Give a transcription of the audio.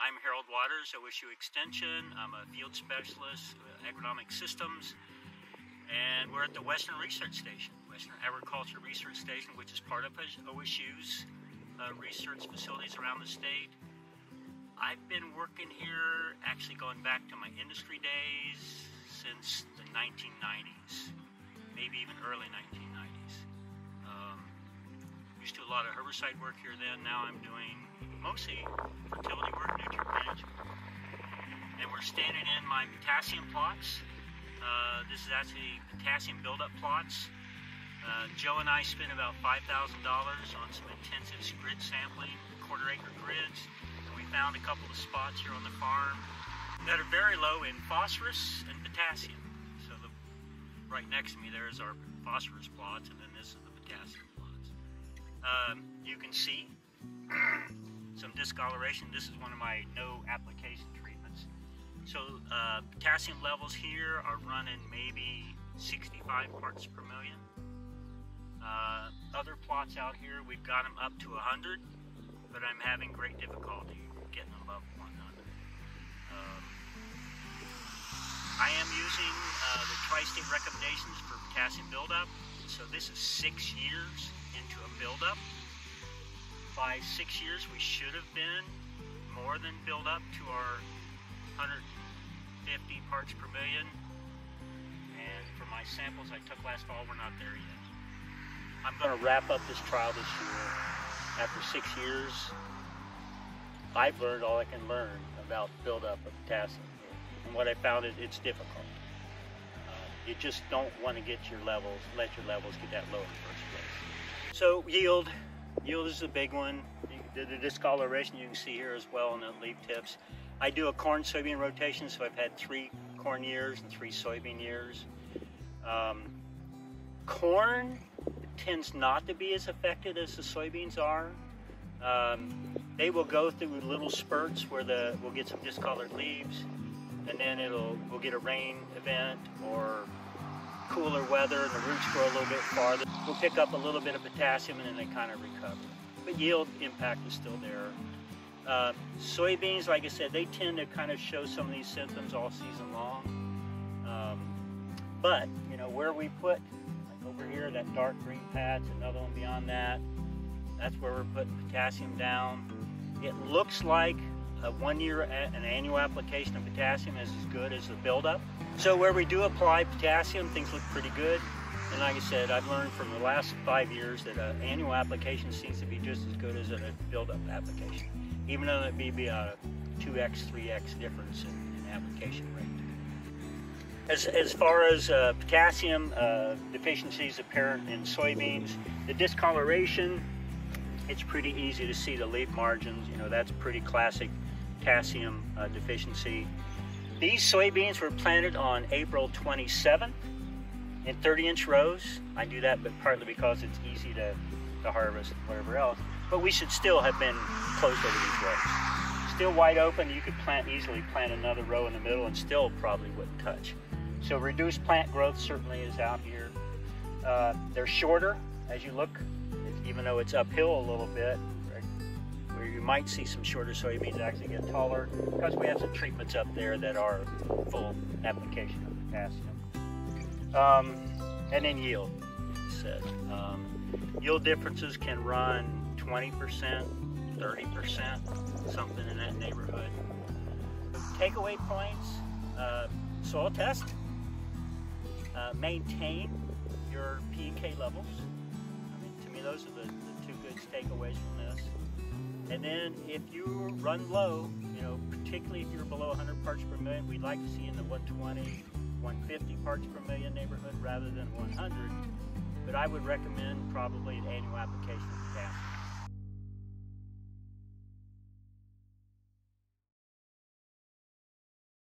I'm Harold Waters, OSU Extension. I'm a field specialist, agronomic systems, and we're at the Western Research Station, Western Agriculture Research Station, which is part of OSU's research facilities around the state. I've been working here, actually going back to my industry days, since the 1990s, maybe even early 1990s. Used to do a lot of herbicide work here then. Now I'm doing mostly fertility work, nutrient management. And we're standing in my potassium plots. This is actually potassium buildup plots. Joe and I spent about $5,000 on some intensive grid sampling, quarter-acre grids. And we found a couple of spots here on the farm that are very low in phosphorus and potassium. So right next to me there is our phosphorus plots, and then this is the potassium plots. You can see some discoloration. This is one of my no application treatments. So potassium levels here are running maybe 65 parts per million. Other plots out here, we've got them up to 100, but I'm having great difficulty getting them above 100. I am using the tri-state recommendations for potassium buildup. So this is 6 years into a buildup. By 6 years, we should have been more than buildup to our 150 parts per million. And for my samples I took last fall, we're not there yet. I'm going to wrap up this trial this year. After 6 years, I've learned all I can learn about buildup of potassium. And what I found is it's difficult. You just don't want to let your levels get that low in the first place. So yield is a big one. The discoloration you can see here as well in the leaf tips. I do a corn-soybean rotation, so I've had 3 corn years and 3 soybean years. Corn tends not to be as affected as the soybeans are. They will go through little spurts where we'll get some discolored leaves, and then we'll get a rain event or cooler weather and the roots grow a little bit farther. We'll pick up a little bit of potassium and then they kind of recover. But yield impact is still there. Soybeans, like I said, they tend to kind of show some of these symptoms all season long. But, you know, where we put, like over here, that dark green patch, another one beyond that, that's where we're putting potassium down. It looks like an annual application of potassium is as good as the buildup. So where we do apply potassium, things look pretty good. And like I said, I've learned from the last 5 years that an annual application seems to be just as good as a buildup application, even though it may be a 2x, 3x difference in application rate. As far as potassium deficiencies apparent in soybeans, the discoloration, it's pretty easy to see the leaf margins. You know, that's pretty classic potassium deficiency. These soybeans were planted on April 27th in 30-inch rows. I do that but partly because it's easy to harvest and whatever else. But we should still have been closed over these rows. Still wide open. You could easily plant another row in the middle and still probably wouldn't touch. So reduced plant growth certainly is out here. They're shorter as you look, even though it's uphill a little bit, where you might see some shorter soybeans actually get taller because we have some treatments up there that are full application of potassium. And then yield, said. Yield differences can run 20%, 30%, something in that neighborhood. Takeaway points, soil test, maintain your P and K levels. I mean, to me, those are the 2 good takeaways from this. And then if you run low, you know, particularly if you're below 100 parts per million, we'd like to see in the 120, 150 parts per million neighborhood rather than 100. But I would recommend probably an annual application of potassium.